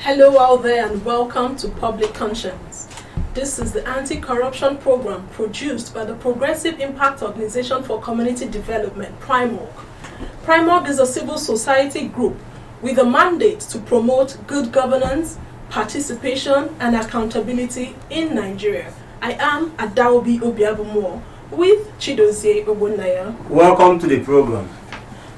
Hello out there and welcome to Public Conscience. This is the anti-corruption program produced by the Progressive Impact Organization for Community Development, PRIMORG. PRIMORG is a civil society group with a mandate to promote good governance, participation and accountability in Nigeria. I am Adaobi Obiabumo with Chidozie Ogbonnaya. Welcome to the program.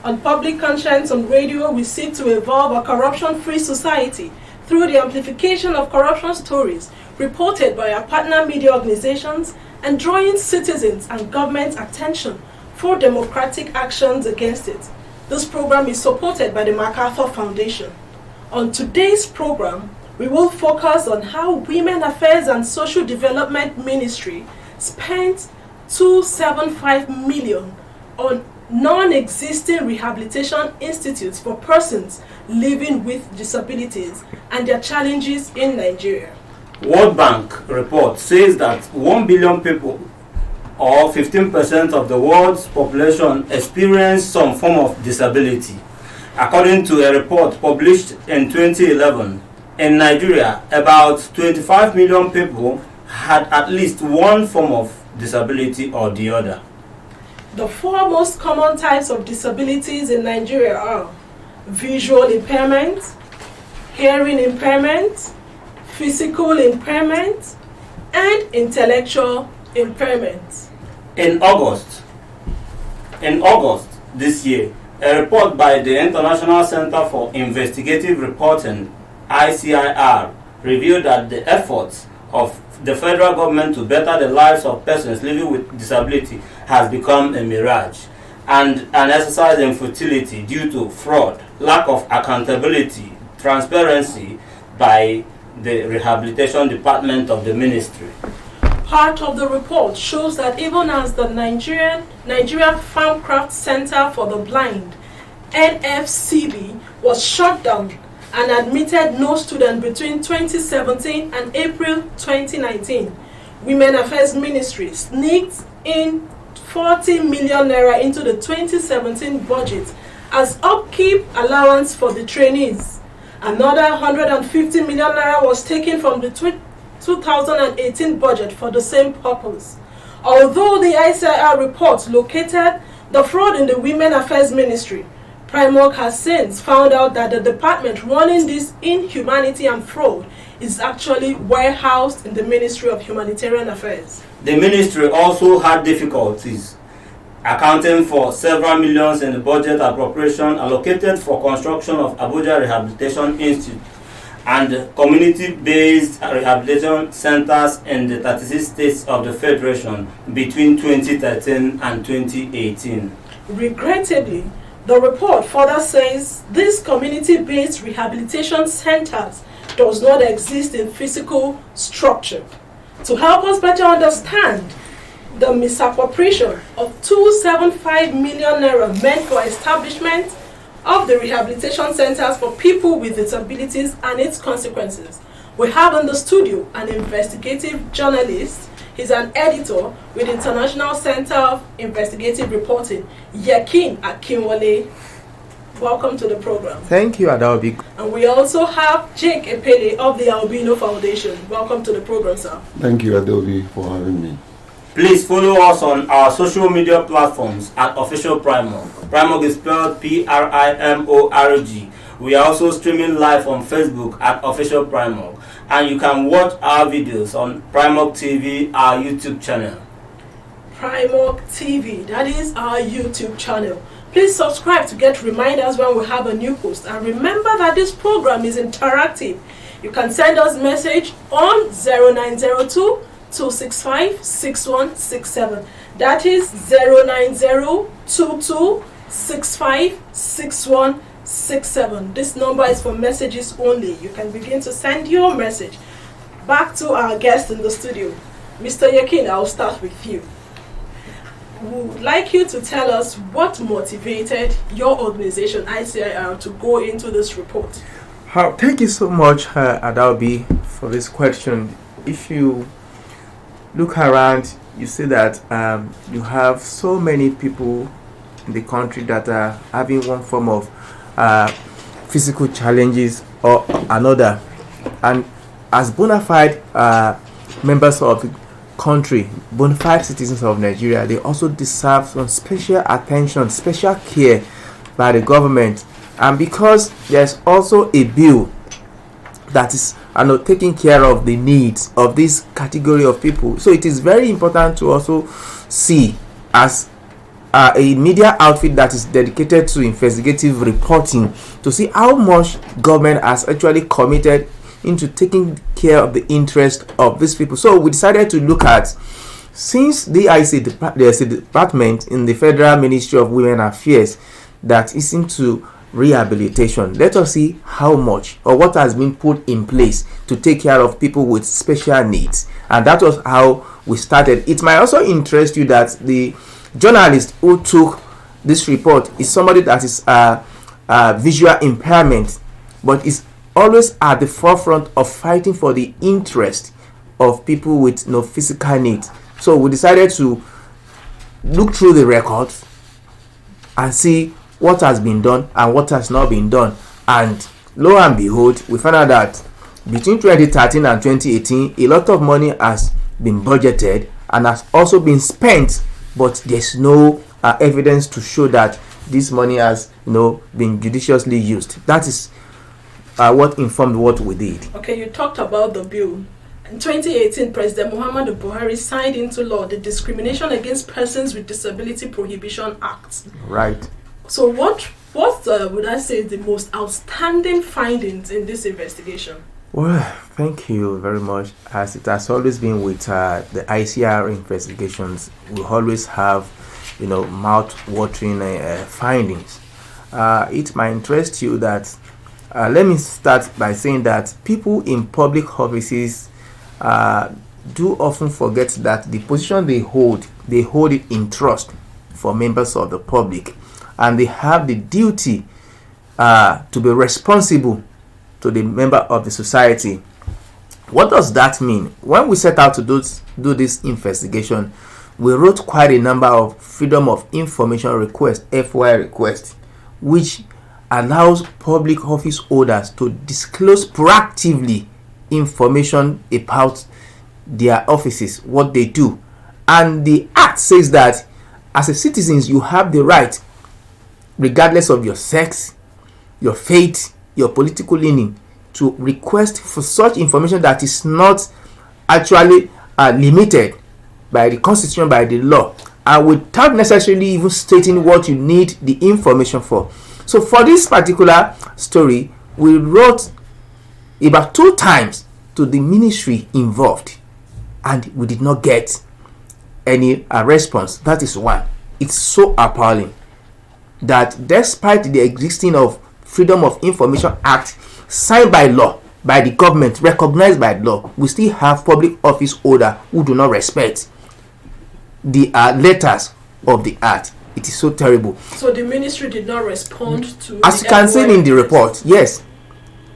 On Public Conscience on radio, we seek to evolve a corruption-free society through the amplification of corruption stories reported by our partner media organizations and drawing citizens and government attention for democratic actions against it. This program is supported by the MacArthur Foundation. On today's program, we will focus on how Women Affairs and Social Development Ministry spent $275 million on non-existing rehabilitation institutes for persons living with disabilities and their challenges in Nigeria. World Bank report says that 1 billion people, or 15% of the world's population, experience some form of disability. According to a report published in 2011, in Nigeria, about 25 million people had at least one form of disability or the other. The four most common types of disabilities in Nigeria are visual impairment, hearing impairment, physical impairment, and intellectual impairment. In August this year, a report by the International Center for Investigative Reporting, ICIR, revealed that the efforts of the federal government to better the lives of persons living with disability has become a mirage and an exercise in futility due to fraud, lack of accountability, transparency by the rehabilitation department of the ministry. Part of the report shows that even as the Nigerian Farmcraft Center for the Blind, NFCB, was shut down and admitted no student between 2017 and April 2019, Women Affairs Ministry sneaked in 40 million naira into the 2017 budget as upkeep allowance for the trainees. Another 150 million naira was taken from the 2018 budget for the same purpose. Although the ICIR report located the fraud in the Women Affairs Ministry, PRIMORG has since found out that the department running this inhumanity and fraud is actually warehoused in the Ministry of Humanitarian Affairs. The ministry also had difficulties accounting for several millions in the budget appropriation allocated for construction of Abuja Rehabilitation Institute and community-based rehabilitation centers in the 36 states of the Federation between 2013 and 2018. Regrettably, the report further says these community-based rehabilitation centers does not exist in physical structure. To help us better understand the misappropriation of 275 million naira meant for establishment of the rehabilitation centers for people with disabilities and its consequences, we have in the studio an investigative journalist. He's an editor with International Center of Investigative Reporting, Yakin Akinwale. Welcome to the program. Thank you, Adaobi. And we also have Jake Epele of the Albino Foundation. Welcome to the program, sir. Thank you, Adobe, for having me. Please follow us on our social media platforms at Official PRIMORG. PRIMORG is spelled PRIMORG. We are also streaming live on Facebook at Official PRIMORG. And you can watch our videos on PRIMORG TV, our YouTube channel. PRIMORG TV, that is our YouTube channel. Please subscribe to get reminders when we have a new post. And remember that this program is interactive. You can send us a message on 0902-265-6167. That is 09022656167. This number is for messages only. You can begin to send your message. Back to our guest in the studio. Mr. Yakin, I'll start with you. We would like you to tell us what motivated your organization, ICIR, to go into this report. Thank you so much, Adaobi, for this question. If you look around, you see that you have so many people in the country that are having one form of physical challenges or another. and as bona fide members of the country, bona fide citizens of Nigeria, they also deserve some special attention, special care by the government. And because there's also a bill that is taking care of the needs of this category of people, so it is very important to also see as a media outfit that is dedicated to investigative reporting to see how much government has actually committed into taking care of the interest of these people. So we decided to look at, since there's a department in the Federal Ministry of Women Affairs that is into rehabilitation, let us see how much or what has been put in place to take care of people with special needs. And that was how we started. It might also interest you that the journalist who took this report is somebody that is visual impairment, but is always at the forefront of fighting for the interest of people with no physical needs. So we decided to look through the records and see what has been done and what has not been done. And lo and behold, we found out that between 2013 and 2018, a lot of money has been budgeted and has also been spent, but there's no evidence to show that this money has been judiciously used. That is what informed what we did. Okay, you talked about the bill. In 2018, President Muhammadu Buhari signed into law the Discrimination Against Persons with Disability Prohibition Act. Right. So what would I say is the most outstanding findings in this investigation? Well, thank you very much. As it has always been with the ICR investigations, we always have mouth-watering findings. It might interest you that let me start by saying that people in public offices do often forget that the position they hold it in trust for members of the public, and they have the duty to be responsible to the member of the society. What does that mean? When we set out to do this investigation, we wrote quite a number of Freedom of Information requests, FOI requests, which allows public office holders to disclose proactively information about their offices, what they do. And the Act says that as a citizen, you have the right, regardless of your sex, your faith, your political leaning, to request for such information that is not actually limited by the Constitution, by the law, and without necessarily even stating what you need the information for. So for this particular story, we wrote about 2 times to the ministry involved, and we did not get any response. That is one. It's so appalling that despite the existing of Freedom of Information Act signed by law, by the government, recognized by law, we still have public office holders who do not respect the letters of the act. It is so terrible. So the ministry did not respond to, as you can see in the report, yes,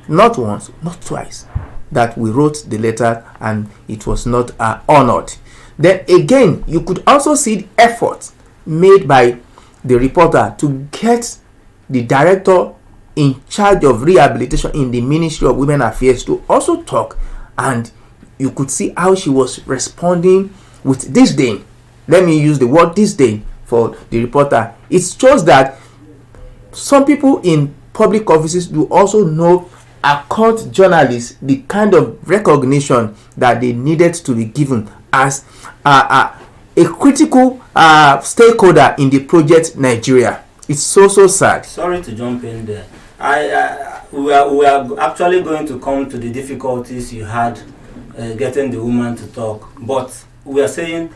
not once, not twice, that we wrote the letter and it was not honored. Then again, you could also see the effort made by the reporter to get the director in charge of rehabilitation in the Ministry of Women Affairs to also talk, and you could see how she was responding with disdain. Let me use the word disdain for the reporter. It shows that some people in public offices do also know accord journalists the kind of recognition that they needed to be given as a critical stakeholder in the project Nigeria. It's so sad. Sorry to jump in there. We are actually going to come to the difficulties you had getting the woman to talk, but we are saying,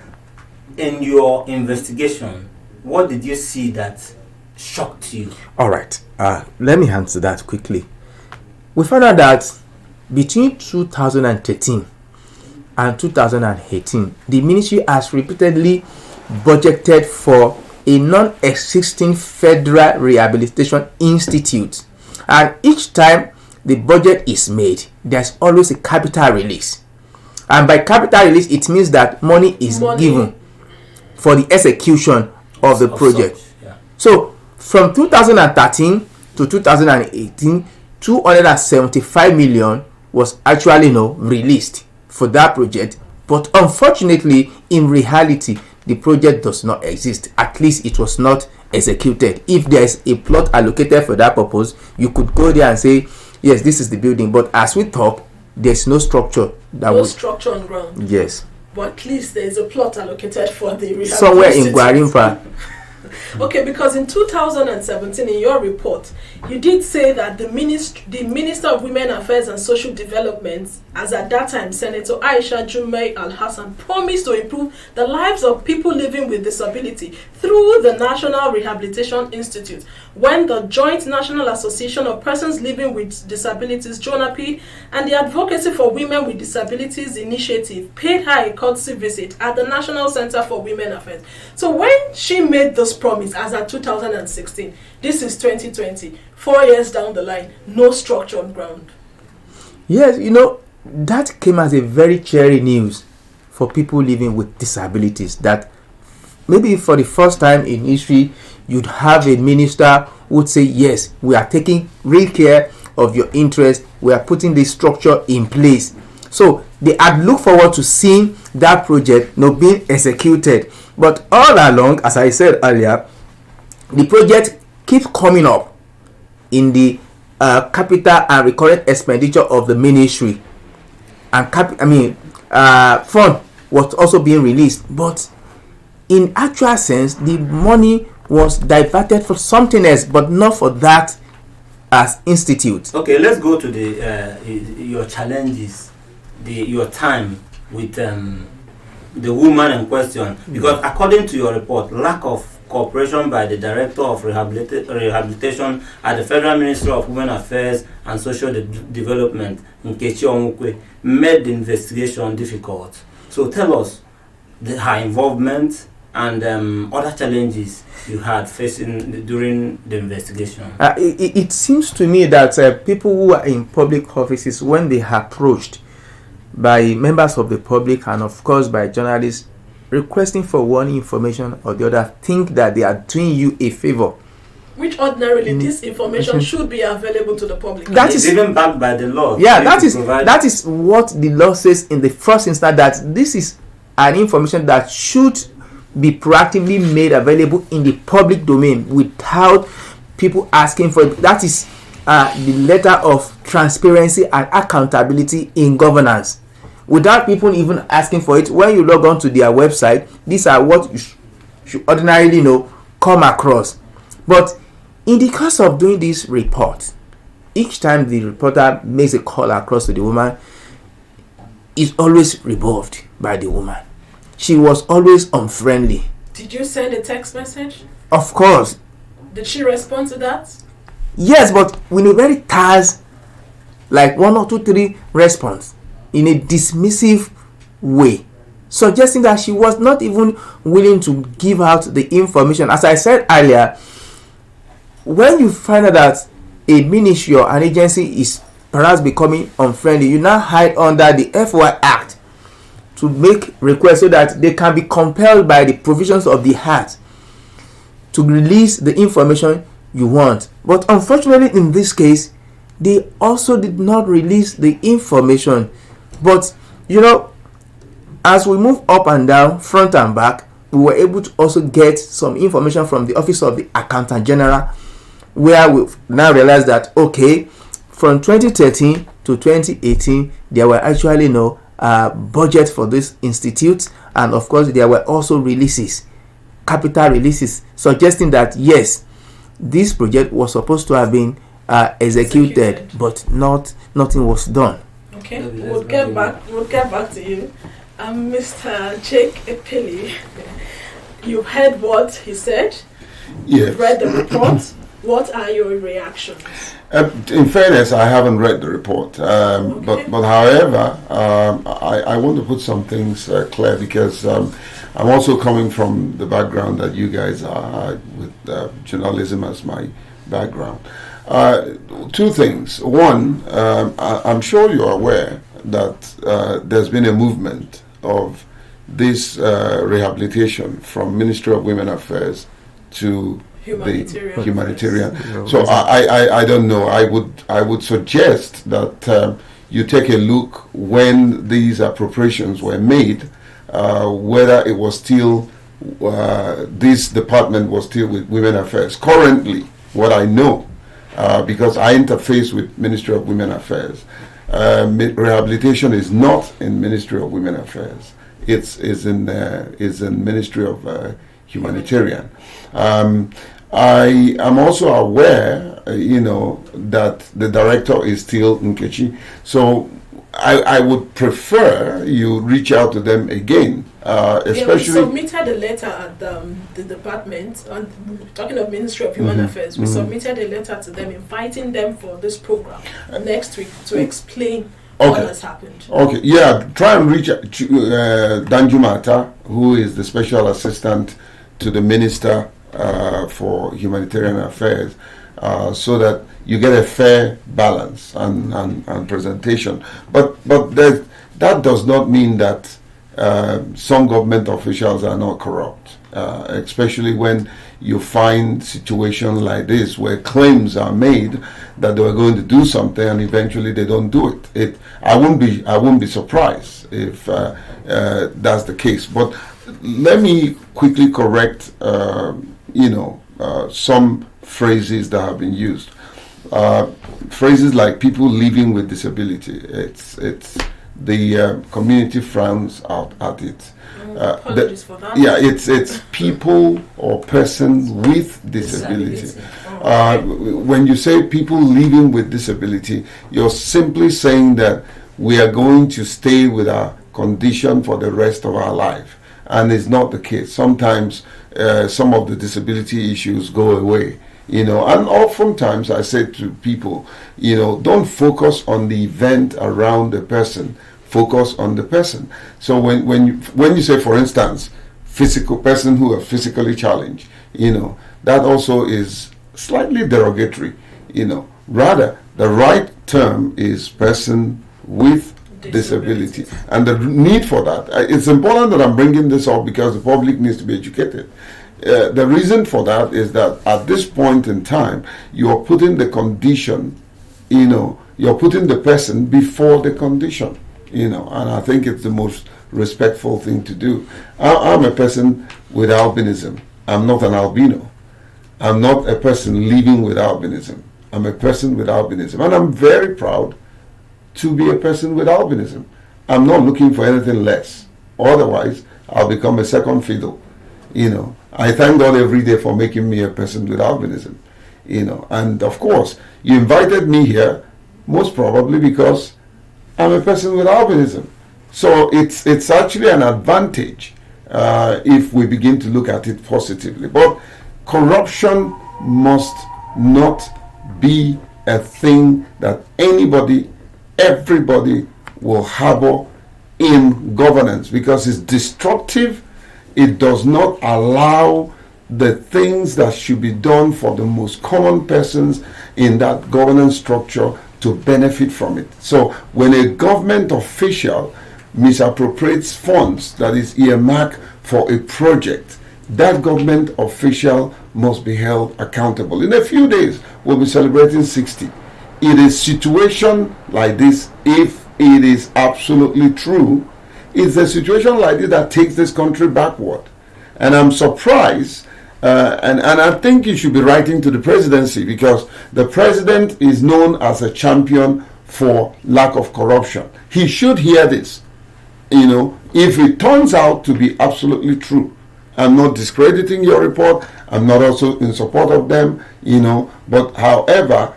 in your investigation, what did you see that shocked you? All right, let me answer that quickly. We found out that between 2013 and 2018, the ministry has repeatedly budgeted for a non-existing federal rehabilitation institute, and each time the budget is made, there's always a capital release, and by capital release it means that money is given for the execution of the project. Yeah. So from 2013 to 2018, 275 million was actually released for that project. But unfortunately, in reality, the project does not exist. At least it was not executed. If there is a plot allocated for that purpose, you could go there and say, yes, this is the building. But as we talk, there's no structure. Structure on ground. Yes. But at least there is a plot allocated for the rehabilitation. Somewhere in Gwarimpa. Okay, because in 2017, in your report, you did say that the Minister of Women Affairs and Social Development, as at that time Senator Aisha Jumai Al-Hassan, promised to improve the lives of people living with disability through the National Rehabilitation Institute, when the Joint National Association of Persons Living with Disabilities, JONAPID, and the Advocacy for Women with Disabilities Initiative paid her a courtesy visit at the National Center for Women Affairs. So when she made this promise, as at 2016, this is 2020, 4 years down the line, no structure on ground. Yes, that came as a very cheery news for people living with disabilities, that maybe for the first time in history, you'd have a minister who would say, yes, we are taking real care of your interest, we are putting this structure in place. So they had looked forward to seeing that project being executed. But all along, as I said earlier, the project keeps coming up in the capital and recurrent expenditure of the ministry, and fund was also being released. But in actual sense, the money was diverted for something else, but not for that as institute. Okay, let's go to your challenges, your time with the woman in question, because according to your report, lack of cooperation by the Director of Rehabilitation at the Federal Ministry of Women Affairs and Social Development, Nkechi Onwukwe, made the investigation difficult. So tell us her involvement and other challenges you had facing during the investigation. It seems to me that people who are in public offices, when they are approached by members of the public and of course by journalists requesting for one information or the other, think that they are doing you a favor, which ordinarily this information should be available to the public. That is even backed by the law. Yeah, that is what the law says in the first instance, that this is an information that should be proactively made available in the public domain without people asking for it. That is the letter of transparency and accountability in governance, without people even asking for it. When you log on to their website, these are what you should ordinarily come across. But in the course of doing this report, each time the reporter makes a call across to the woman, is always rebuffed by the woman. She was always unfriendly. Did you send a text message? Of course. Did she respond to that? Yes, but with a very terse, like 1 or 2, 3 response in a dismissive way, suggesting that she was not even willing to give out the information. As I said earlier, when you find out that a ministry or an agency is perhaps becoming unfriendly, you now hide under the FY Act to make requests so that they can be compelled by the provisions of the Act to release the information you want. But unfortunately, in this case, they also did not release the information. But as we move up and down, front and back, we were able to also get some information from the Office of the Accountant General, where we've now realized that from 2013 to 2018, there were actually no budget for this institute, and of course there were also releases, capital releases, suggesting that yes, this project was supposed to have been executed, but nothing was done. Okay, we'll get back to you. Mr. Jake Epeli, you've heard what he said. Yes. You've read the report. What are your reactions? In fairness, I haven't read the report, but however, I want to put some things clear, because I'm also coming from the background that you guys are, with journalism as my background. 2 things. One, I'm sure you're aware that there's been a movement of this rehabilitation from Ministry of Women Affairs to the humanitarian. So I don't know. I would suggest that you take a look when these appropriations were made, whether it was still this department was still with Women Affairs. Currently, what I know, because I interface with Ministry of Women Affairs, rehabilitation is not in Ministry of Women Affairs. It's in Ministry of Humanitarian. I am also aware, that the director is still Nkechi. So I would prefer you reach out to them again, especially. We submitted a letter at the department, talking of Ministry of Human Affairs, we submitted a letter to them inviting them for this program next week to explain what has happened. Okay, yeah, try and reach Danju Mata, who is the special assistant to the Minister for Humanitarian Affairs, so that you get a fair balance and presentation. But that does not mean that some government officials are not corrupt, especially when you find situations like this where claims are made that they were going to do something and eventually they don't do it. I wouldn't be surprised if that's the case. But let me quickly correct some phrases that have been used. Phrases like people living with disability. It's the community frowns out at it. Apologies for that. Yeah, it's people or person with disability. When you say people living with disability, you're simply saying that we are going to stay with our condition for the rest of our life. And it's not the case. Sometimes some of the disability issues go away, and oftentimes I say to people, don't focus on the event around the person, focus on the person. So when you say, for instance, physical person who are physically challenged, that also is slightly derogatory, rather the right term is person with disability. And the need for that, it's important that I'm bringing this up because the public needs to be educated. The reason for that is that at this point in time, you're putting the condition, you're putting the person before the condition, and I think it's the most respectful thing to do. I'm a person with albinism. I'm not an albino. I'm not a person living with albinism. I'm a person with albinism. And I'm very proud to be a person with albinism. I'm not looking for anything less. Otherwise, I'll become a second fiddle. I thank God every day for making me a person with albinism. And of course, you invited me here most probably because I'm a person with albinism. So it's actually an advantage if we begin to look at it positively. But corruption must not be a thing that everybody will harbor in governance because it's destructive. It does not allow the things that should be done for the most common persons in that governance structure to benefit from it. So when a government official misappropriates funds that is earmarked for a project, that government official must be held accountable. In a few days, we'll be celebrating 60. It is situation like this, if it is absolutely true, it's a situation like this that takes this country backward. And I'm surprised, and I think you should be writing to the presidency because the president is known as a champion for lack of corruption. He should hear this. If it turns out to be absolutely true, I'm not discrediting your report. I'm not also in support of them, but however,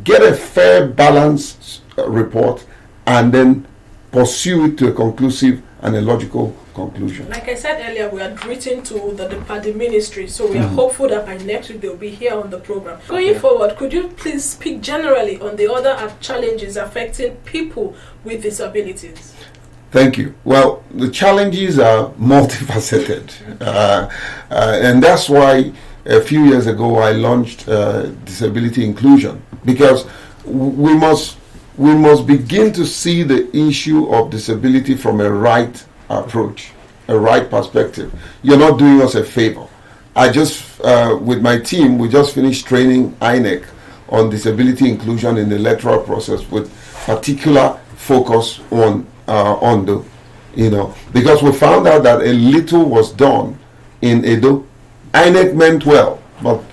get a fair, balanced report and then pursue it to a conclusive and a logical conclusion. Like I said earlier, we had written to the ministry, so we are hopeful that by next week they'll be here on the program. Going forward, could you please speak generally on the other challenges affecting people with disabilities? Thank you. Well, the challenges are multifaceted, and that's why a few years ago I launched disability inclusion, because we must begin to see the issue of disability from a right approach, a right perspective. You're not doing us a favor. I just, with my team, we just finished training INEC on disability inclusion in the electoral process with particular focus on Ondo, because we found out that a little was done in Edo. INEC meant well, but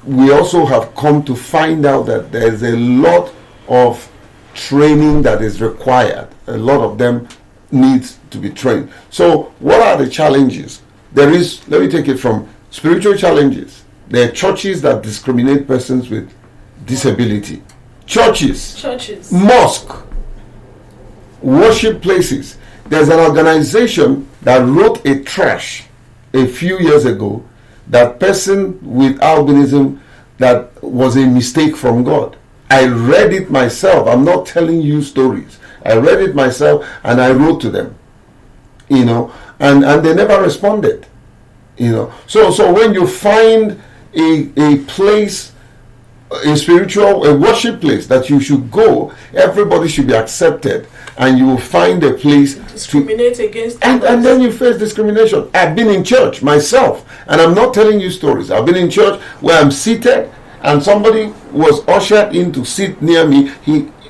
we also have come to find out that there's a lot of training that is required. A lot of them needs to be trained. So what are the challenges? Let me take it from spiritual challenges. There are churches that discriminate persons with disability. Churches. Mosque. Worship places. There's an organization that wrote a trash a few years ago that person with albinism, that was a mistake from God. I read it myself. I'm not telling you stories. I read it myself and I wrote to them, and they never responded, So when you find a place, a worship place that you should go, everybody should be accepted, and you will find a place discriminate against and then you face discrimination. I've been in church myself, and I'm not telling you stories. I've been in church where I'm seated and somebody was ushered in to sit near me.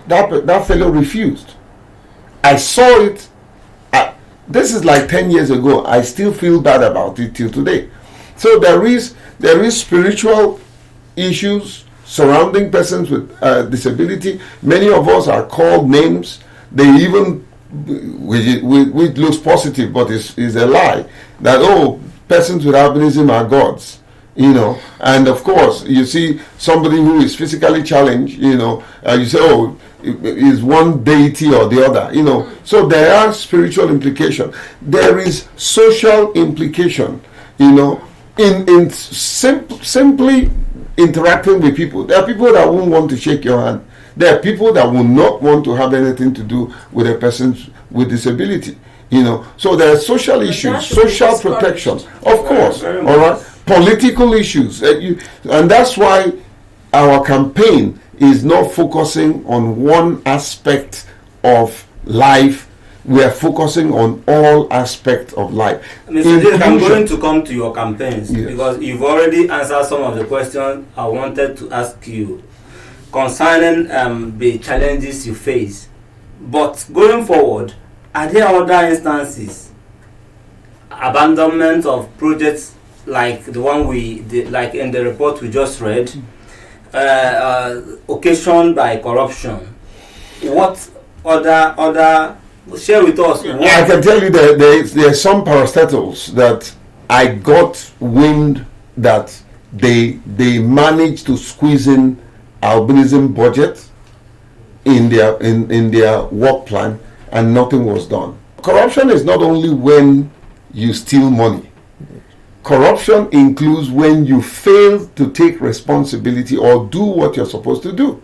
That fellow refused. I saw it. This is like 10 years ago. I still feel bad about it till today. So there is spiritual issues surrounding persons with disability. Many of us are called names. They even, which looks positive, but is a lie, that persons with albinism are gods. And of course, you see somebody who is physically challenged, you say, is one deity or the other, So there are spiritual implications. There is social implication, in simply interacting with people. There are people that won't want to shake your hand. There are people that will not want to have anything to do with a person with disability. So there are social issues, social protection, of course, all right, political issues, and that's why our campaign is not focusing on one aspect of life. We are focusing on all aspects of life. Mr. Dick, I'm going to come to your campaigns, because you've already answered some of the questions I wanted to ask you concerning the challenges you face. But going forward, are there other instances, abandonment of projects like the one we did, like in the report we just read, occasioned by corruption? What other share with us? I can tell you that there are some parastatals that I got wind that they managed to squeeze in albinism budget in their work plan, and nothing was done. Corruption is not only when you steal money. Corruption includes when you fail to take responsibility or do what you're supposed to do.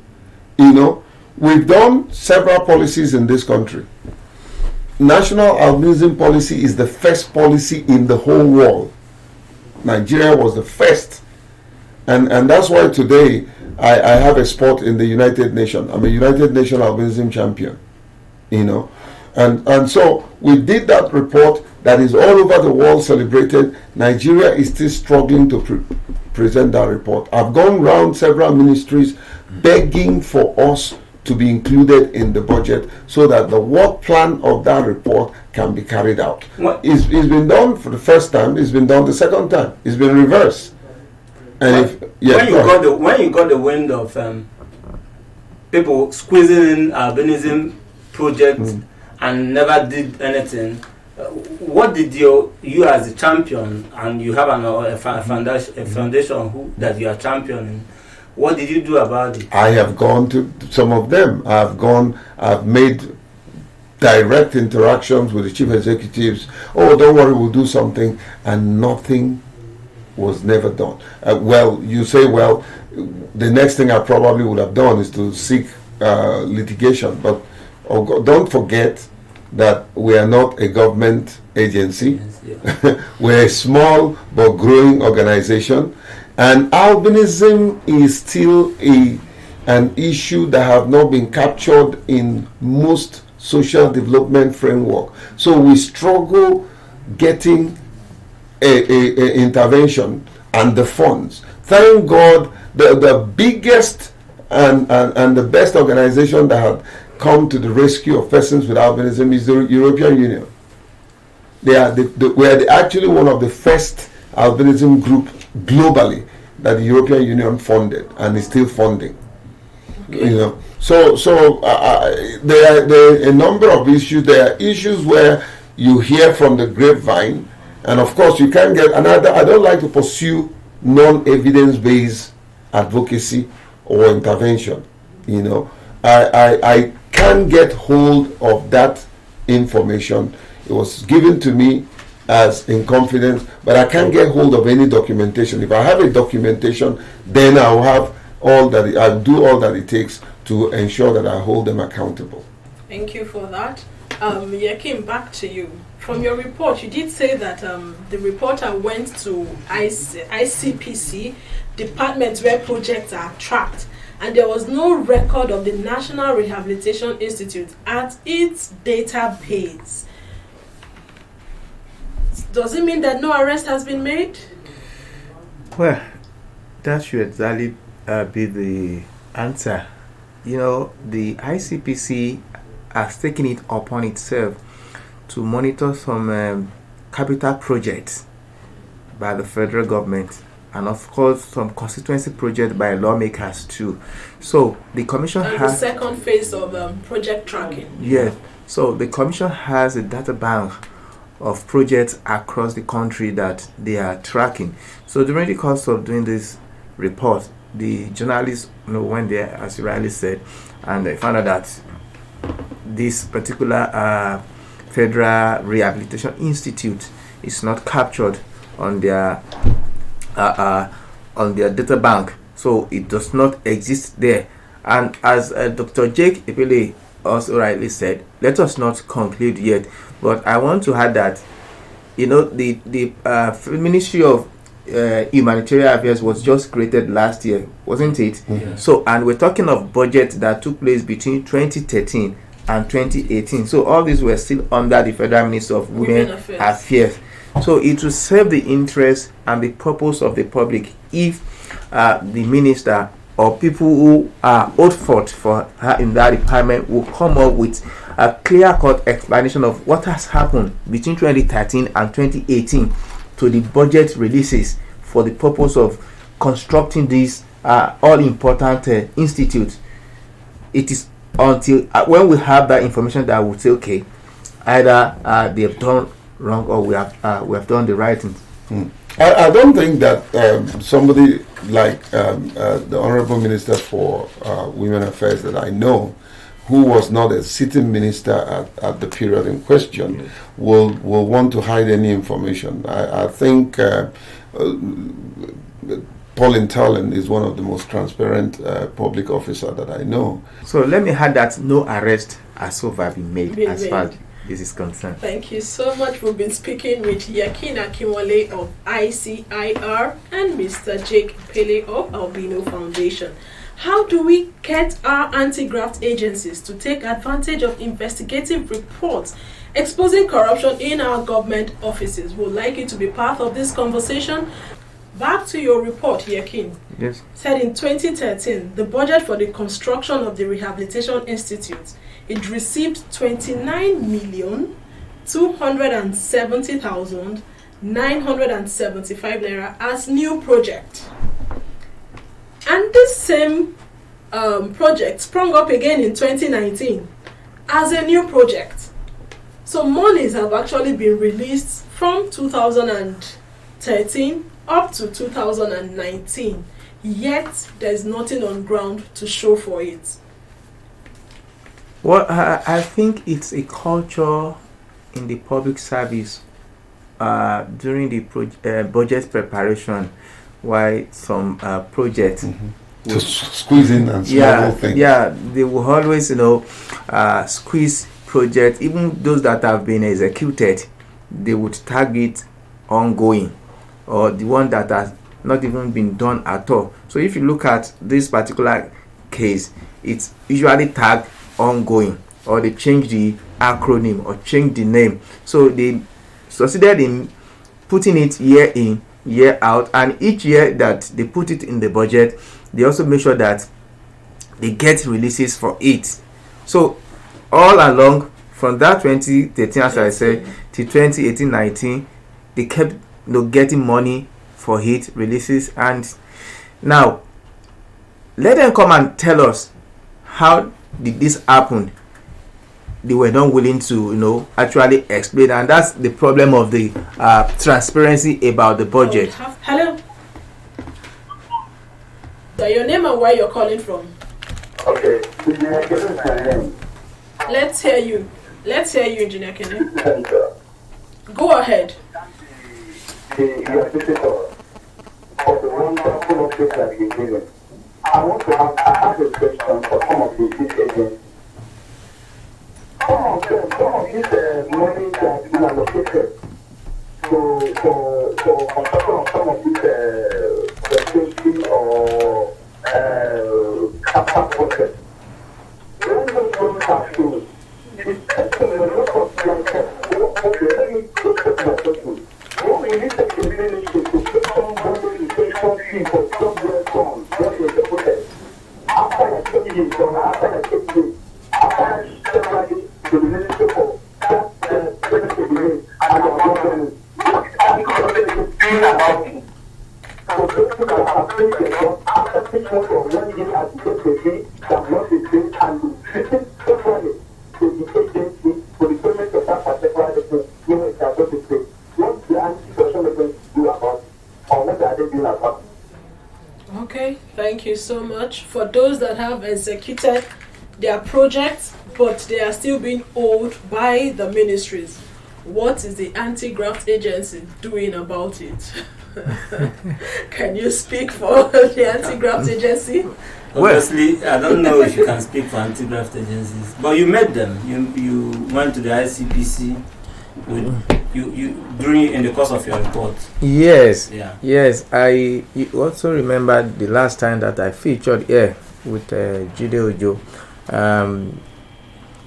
We've done several policies in this country. National albinism policy is the first policy in the whole world. Nigeria was the first. And that's why today I have a spot in the United Nations. I'm a United Nations albinism champion. And so we did that report that is all over the world celebrated. Nigeria is still struggling to present that report. I've gone around several ministries begging for us to be included in the budget so that the work plan of that report can be carried out. It's been done for the first time. It's been done the second time. It's been reversed. And when you got the wind of people squeezing in albinism projects and never did anything, what did you as a champion, and you have a foundation that you are championing, what did you do about it? I have gone to some of them. I've made direct interactions with the chief executives. Don't worry, we'll do something, and nothing was never done. You say, the next thing I probably would have done is to seek litigation, but don't forget that we are not a government agency. We're a small but growing organization, and albinism is still an issue that have not been captured in most social development framework. So we struggle getting a intervention and the funds. Thank God, the biggest and the best organization that had come to the rescue of persons with albinism is the European Union. They are actually one of the first albinism group globally that the European Union funded and is still funding. Okay. You know, so there are a number of issues. There are issues where you hear from the grapevine, and of course you can't get. And I don't like to pursue non-evidence-based advocacy or intervention. You know, I can't get hold of that information. It was given to me as in confidence, but I can't get hold of any documentation. If I have a documentation, then I'll have I'll do all that it takes to ensure that I hold them accountable. Thank you for that. Yakin, back to you. From your report, you did say that the reporter went to ICPC, departments where projects are tracked, and there was no record of the National Rehabilitation Institute at its database. Does it mean that no arrest has been made? Well, that should exactly be the answer. You know, the ICPC has taken it upon itself to monitor some capital projects by the federal government, and of course some constituency projects by lawmakers too. So the commission has the second phase of project tracking. Yes. So the commission has a data bank of projects across the country that they are tracking. So during the course of doing this report, the journalists went there, as you rightly said, and they found out that this particular Federal Rehabilitation Institute is not captured on their data bank, so it does not exist there. And as Dr. Jake Epele also rightly said, let us not conclude yet, but I want to add that the Ministry of Humanitarian Affairs was just created last year, wasn't it? Mm-hmm. So, and we're talking of budget that took place between 2013 and 2018. So all these were still under the Federal Ministry of Women Affairs. So it will serve the interest and the purpose of the public if the minister or people who are out for her in that department will come up with a clear-cut explanation of what has happened between 2013 and 2018 to the budget releases for the purpose of constructing this all-important institute. It is until when we have that information that we'll say, okay, either they have done wrong or we have done the right thing. I don't think that somebody like the Honorable Minister for Women Affairs that I know, who was not a sitting minister at the period in question, yes, will want to hide any information. I think Pauline Talon is one of the most transparent public officer that I know. So let me add that no arrest has so far been made as far as this is concerned. Thank you so much. We've been speaking with Yakin Akinwale of ICIR and Mr. Jake Pele of Albino Foundation. How do we get our anti-graft agencies to take advantage of investigative reports exposing corruption in our government offices? We'd like you to be part of this conversation. Back to your report, Yakin. Yes. Said in 2013, the budget for the construction of the Rehabilitation Institute, it received 29,270,975 naira as new project. And this same project sprung up again in 2019 as a new project. So monies have actually been released from 2013 up to 2019, yet there's nothing on ground to show for it. Well, I think it's a culture in the public service during the budget preparation, why some projects to squeeze in and smuggle things. Yeah, they will always, squeeze projects, even those that have been executed, they would target ongoing, or the one that has not even been done at all. So if you look at this particular case, it's usually tagged ongoing, or they change the acronym or change the name. So they succeeded in putting it year in, year out, and each year that they put it in the budget, they also make sure that they get releases for it. So all along from that 2013, as I said, to 2018-19, they kept getting money for hit releases. And now let them come and tell us how did this happen. They were not willing to actually explain, and that's the problem of the transparency about the budget. Hello, your name and where you're calling from. Okay, Let's hear you, Engineer Kenny. Go ahead. The wonderful update that you're giving. I have a question for some of these agents. Some of these money that is allocated to construction of some of these facility or capital projects. When those money are flows, it's taking a lot of time. Okay, let me look at my question. What we need to do is to put somebody in the fee for some years on, what is the project? After I took it from after I took it, after I sent it to the minister for that benefit and I was wondering, what are you going to do about it? So those people that have paid their job after 6 months or 1 year as get the fee, that not the same and the somebody to the agency for the payment of that particular thing, it's not the same. What the anti-social agents do about it, or what are they doing about it? Okay, thank you so much. For those that have executed their projects, but they are still being owed by the ministries, what is the anti-graft agency doing about it? Can you speak for the anti-graft agency? Obviously, I don't know if you can speak for anti-graft agencies, but you met them. You went to the ICPC in the course of your report. Yes. Yeah. Yes. I also remember the last time that I featured here with Jide Ojo.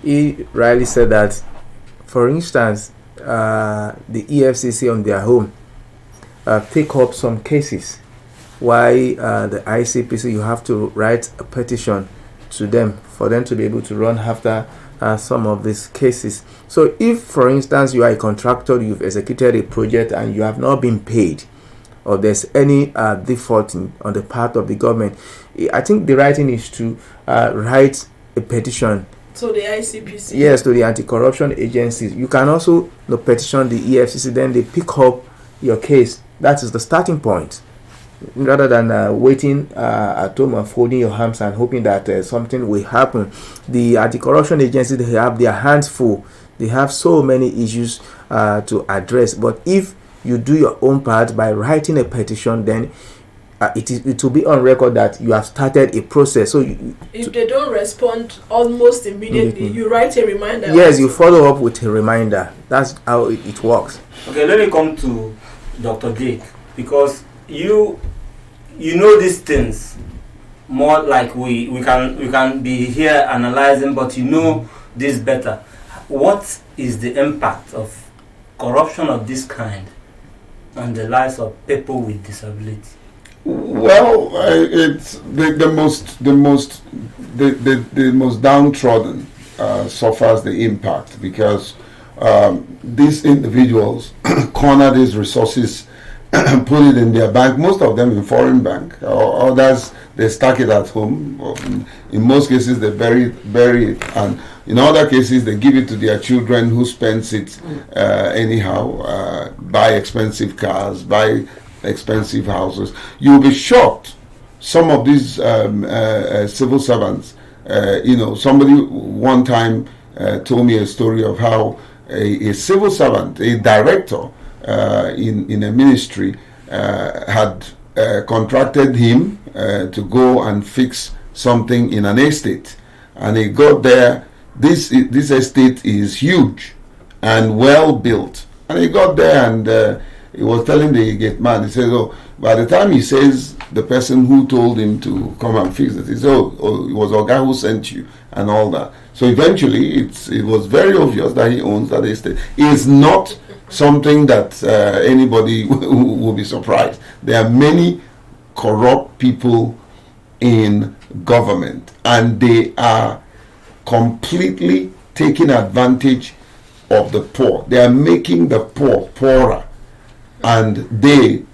He rightly said that, for instance, the EFCC on their own take up some cases. Why the ICPC, you have to write a petition to them for them to be able to run after some of these cases. So if, for instance, you are a contractor, you've executed a project and you have not been paid, or there's any default on the part of the government, I think the right thing is to write a petition. So the ICPC? Yes, to the anti-corruption agencies. You can also petition the EFCC, then they pick up your case. That is the starting point. Rather than waiting at home and folding your arms and hoping that something will happen. The anti-corruption agencies, they have their hands full. They have so many issues to address. But if you do your own part by writing a petition, then it will be on record that you have started a process. So if they don't respond almost immediately, you write a reminder. Yes, you follow up with a reminder. That's how it works. Okay, let me come to Dr. Jake, because you know these things more like we can be here analyzing, but you know this better. What is the impact of corruption of this kind on the lives of people with disability? Well, it's the most downtrodden suffers the impact, because these individuals corner these resources and put it in their bank, most of them in foreign bank, or others they stack it at home. In most cases they bury it, and in other cases they give it to their children, who spends it anyhow, buy expensive cars, buy expensive houses. You'll be shocked. Some of these civil servants, somebody one time told me a story of how a civil servant, a director in a ministry, had contracted him to go and fix something in an estate, and he got there. This estate is huge and well built, and he got there and he was telling the gate man, he says, "Oh, by the time he says the person who told him to come and fix it, he says, oh, it was a guy who sent you," and all that. So eventually, it was very obvious that he owns that estate. It's not something that anybody will be surprised. There are many corrupt people in government, and they are completely taking advantage of the poor. They are making the poor poorer, and they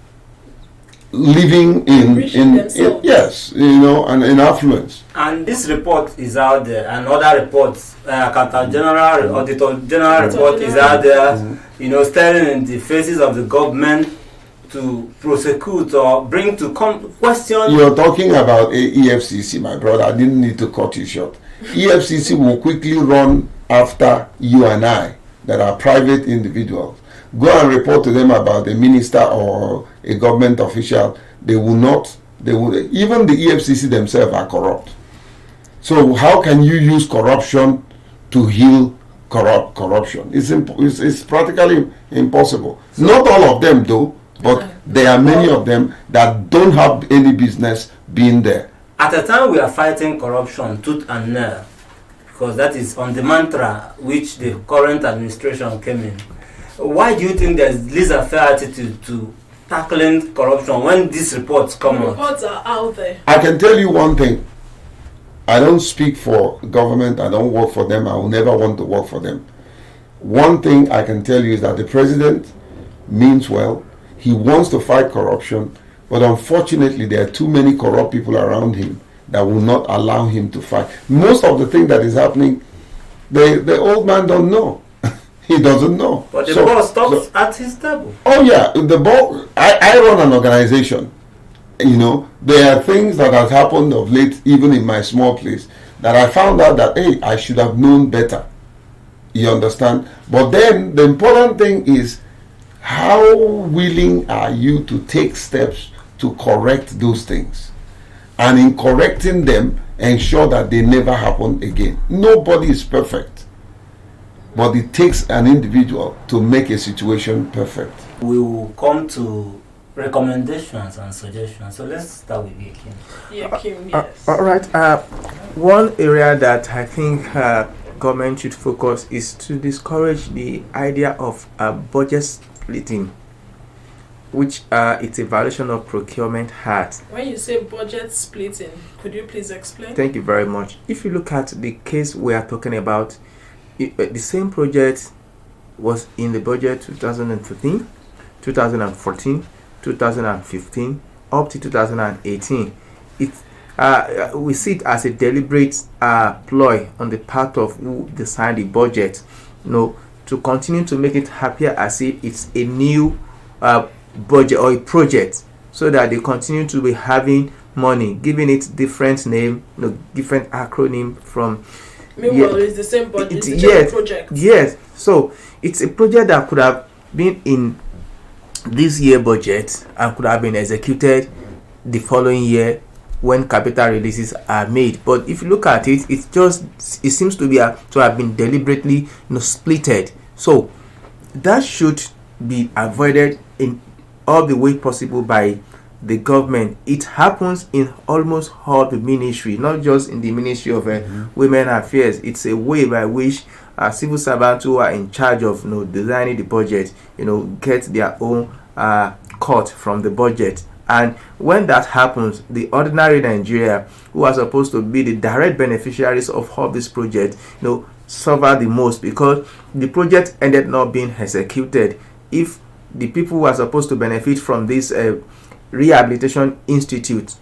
living in yes, and in affluence. And this report is out there, and other reports, Accountant General, Auditor General report is out there, staring in the faces of the government to prosecute or bring to question. You're talking about EFCC, my brother. I didn't need to cut you short. EFCC will quickly run after you and I, that are private individuals. Go and report to them about a minister or a government official. They will not. They will. Even the EFCC themselves are corrupt. So how can you use corruption to heal corruption? It's practically impossible. Not all of them, though, but there are many of them that don't have any business being there. At a time we are fighting corruption tooth and nail, because that is on the mantra which the current administration came in. Why do you think there's laissez-faire attitude to tackling corruption when these reports come out? Reports are out there. I can tell you one thing. I don't speak for government. I don't work for them. I will never want to work for them. One thing I can tell you is that the president means well. He wants to fight corruption, but unfortunately there are too many corrupt people around him that will not allow him to fight. Most of the thing that is happening, the old man don't know. He doesn't know. But the ball stops at his table. Oh yeah, the ball. I run an organization. There are things that have happened of late, even in my small place, that I found out that, hey, I should have known better. You understand? But then the important thing is, how willing are you to take steps to correct those things? And in correcting them, ensure that they never happen again. Nobody is perfect. But it takes an individual to make a situation perfect. We will come to recommendations and suggestions. So let's start with you, Kim. Yeah, Kim, yes. All right. One area that I think government should focus is to discourage the idea of budget splitting, which it's a violation of Procurement Act. When you say budget splitting, could you please explain? Thank you very much. If you look at the case we are talking about, the same project was in the budget 2015, 2014, 2015, up to 2018. We see it as a deliberate ploy on the part of who designed the budget, to continue to make it appear as if it's a new budget or a project, so that they continue to be having money, giving it different name, different acronym from. Meanwhile, it's the same budget. It's a project. Yes. So it's a project that could have been in this year budget and could have been executed the following year when capital releases are made. But if you look at it, it seems to be to have been deliberately splitted. So that should be avoided in all the way possible by the government. It happens in almost all the ministry, not just in the Ministry of Women Affairs. It's a way by which civil servants who are in charge of designing the budget, get their own cut from the budget. And when that happens, the ordinary Nigeria, who are supposed to be the direct beneficiaries of all this project, suffer the most, because the project ended not being executed. If the people who are supposed to benefit from this rehabilitation institute,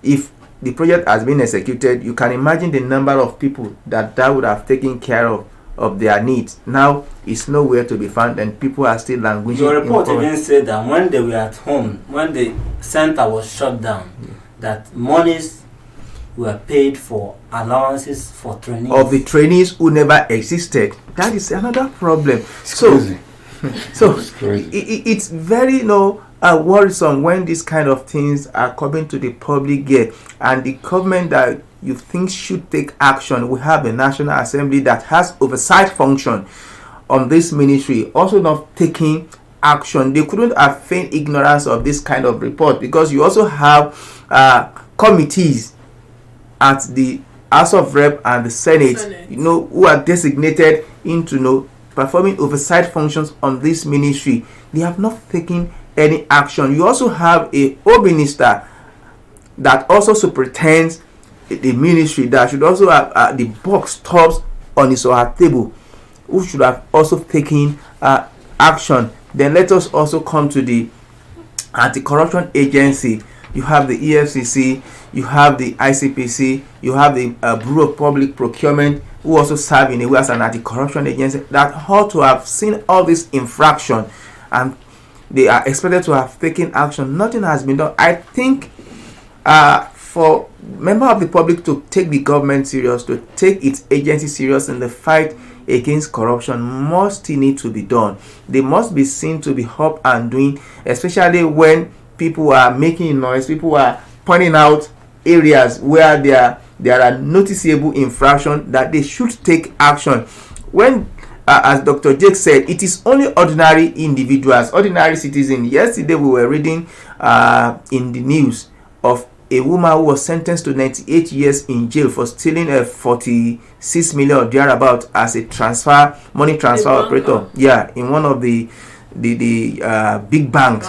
if the project has been executed, you can imagine the number of people that would have taken care of their needs. Now it's nowhere to be found, and people are still languishing. Your report even said that when they were at home, when the center was shut down, that monies were paid for allowances for trainees. Of the trainees who never existed. That is another problem. It's crazy. So It's crazy. It's very worrisome when these kind of things are coming to the public ear, and the government that you think should take action. We have a National Assembly that has oversight function on this ministry, also not taking action. They couldn't have feigned ignorance of this kind of report, because you also have committees at the House of Rep and the Senate, who are designated into performing oversight functions on this ministry. They have not taken any action. You also have a home minister that also superintends the ministry, that should also have the buck stops on his or her table, who should have also taken action. Then let us also come to the anti-corruption agency. You have the EFCC, you have the ICPC, you have the Bureau of Public Procurement, who also serve in a way as an anti-corruption agency that ought to have seen all this infraction, and they are expected to have taken action. Nothing has been done. I think for member of the public to take the government serious, to take its agency serious in the fight against corruption, must need to be done. They must be seen to be up and doing, especially when people are making noise, people are pointing out areas where there are noticeable infractions, that they should take action. When as Dr. Jake said, it is only ordinary individuals, ordinary citizens. Yesterday we were reading in the news of a woman who was sentenced to 98 years in jail for stealing a 46 million or thereabout as a money transfer operator. Yeah, in one of the big banks.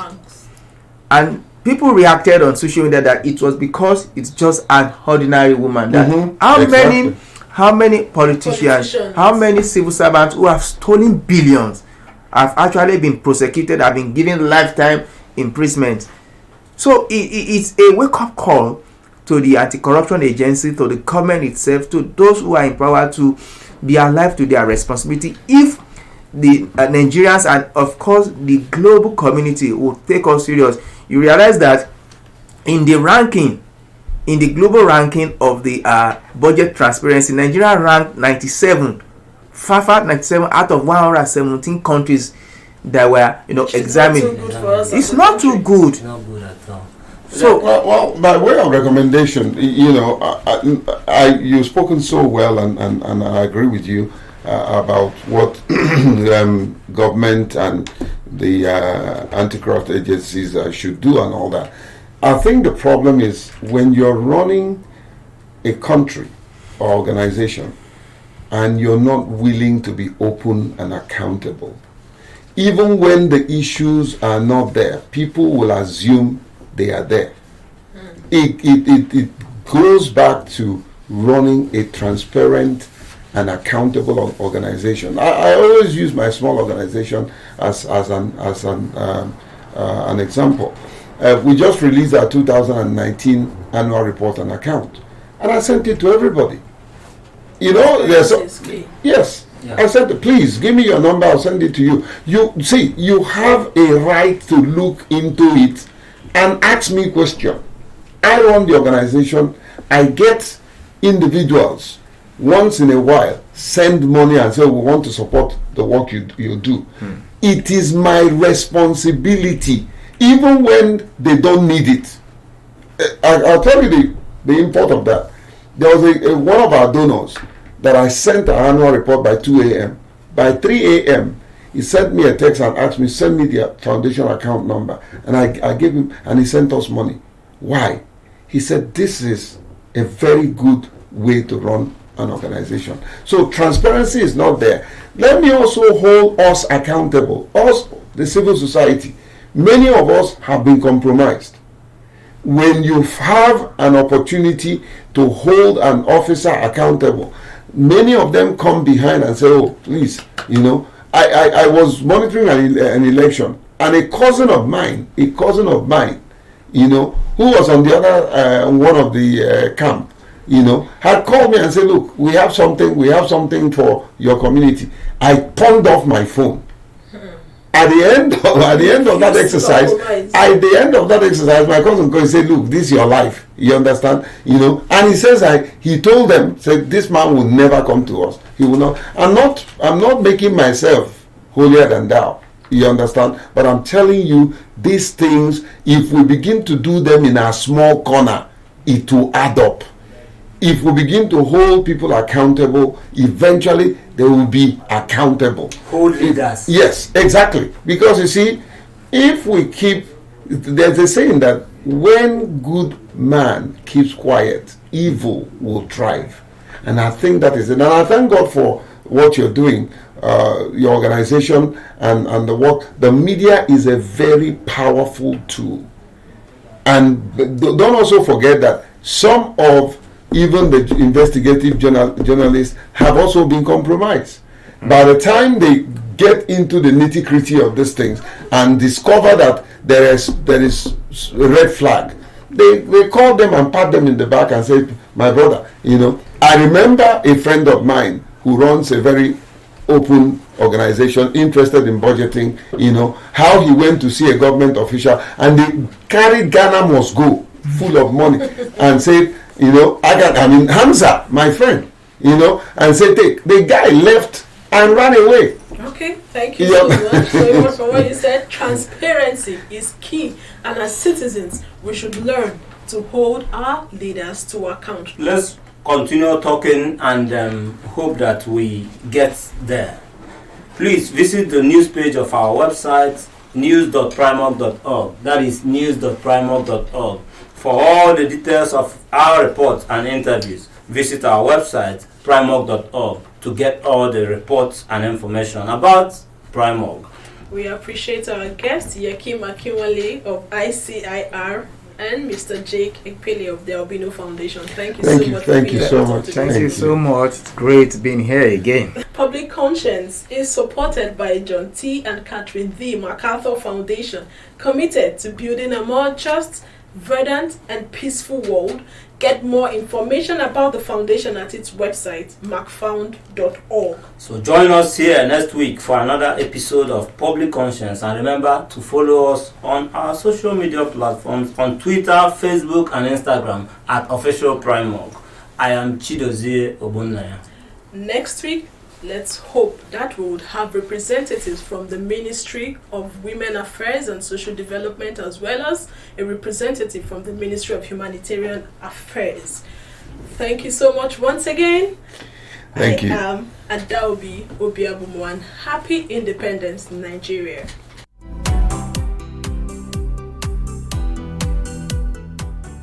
And people reacted on social media that it was because it's just an ordinary woman. That how many politicians, how many civil servants who have stolen billions have actually been prosecuted, have been given lifetime imprisonment. So it's a wake-up call to the anti-corruption agency, to the government itself, to those who are in power, to be alive to their responsibility. If the Nigerians and of course the global community will take us serious, you realize that in the global ranking of the budget transparency, Nigeria ranked 97 out of 117 countries that were examined. It's not too good. It's not good at all. So, well, by way of recommendation, you've spoken so well, and I agree with you about what government and the anti-corruption agencies should do and all that. I think the problem is when you're running a country or organization and you're not willing to be open and accountable. Even when the issues are not there, people will assume they are there. It goes back to running a transparent and accountable organization. I always use my small organization as an example. We just released our 2019 annual report and account, and I sent it to everybody. Yes. Yeah. I said, please give me your number, I'll send it to you. You have a right to look into it and ask me question. I run the organization. I get individuals once in a while send money and say we want to support the work you do. It is my responsibility, even when they don't need it. I'll tell you the import of that. There was one of our donors that I sent an annual report by 2 a.m. By 3 a.m., he sent me a text and asked me, send me the foundation account number. And I gave him, and he sent us money. Why? He said, this is a very good way to run an organization. So transparency is not there. Let me also hold us accountable. Us, the civil society, many of us have been compromised. When you have an opportunity to hold an officer accountable, many of them come behind and say, oh, please, I was monitoring an election, and a cousin of mine, who was on the other one of the camp, had called me and said, look, we have something for your community. I turned off my phone. At the end of that exercise, my cousin goes and say, look, this is your life. You understand? And he says, he told them, said, this man will never come to us. He will not. I'm not making myself holier than thou. You understand? But I'm telling you, these things, if we begin to do them in a small corner, it will add up. If we begin to hold people accountable, eventually they will be accountable. Hold leaders. Yes, exactly. Because you see, if we keep, there's a saying that when good man keeps quiet, evil will thrive. And I think that is it. And I thank God for what you're doing, your organization and the work. The media is a very powerful tool. And don't also forget that some of even the investigative journalists have also been compromised. By the time they get into the nitty-gritty of these things and discover that there is a red flag, they call them and pat them in the back and say, my brother, I remember a friend of mine who runs a very open organization interested in budgeting, how he went to see a government official and they carried Ghana must go full of money and said, Hamza, my friend, and said, the guy left and ran away. Okay, thank you so much. So from what you said, transparency is key, and as citizens, we should learn to hold our leaders to account. Let's continue talking and hope that we get there. Please visit the news page of our website, news.primorg.org. That is news.primorg.org. For all the details of our reports and interviews, visit our website, primorg.org, to get all the reports and information about Primorg. We appreciate our guests, Yakim Akinwale of ICIR and Mr. Jake Ekpele of the Albino Foundation. Thank you so much. Thank you so much. Thank you so much. It's great being here again. Public Conscience is supported by John T. and Catherine The MacArthur Foundation, committed to building a more just, verdant and peaceful world. Get more information about the foundation at its website, macfound.org. So join us here next week for another episode of Public Conscience, and remember to follow us on our social media platforms on Twitter, Facebook and Instagram at Official Primorg. I am Chidozie Obunnaya. Next week, let's hope that we would have representatives from the Ministry of Women Affairs and Social Development, as well as a representative from the Ministry of Humanitarian Affairs. Thank you so much once again. Thank you. I am Adaobi Obiabumwan. Happy Independence, Nigeria.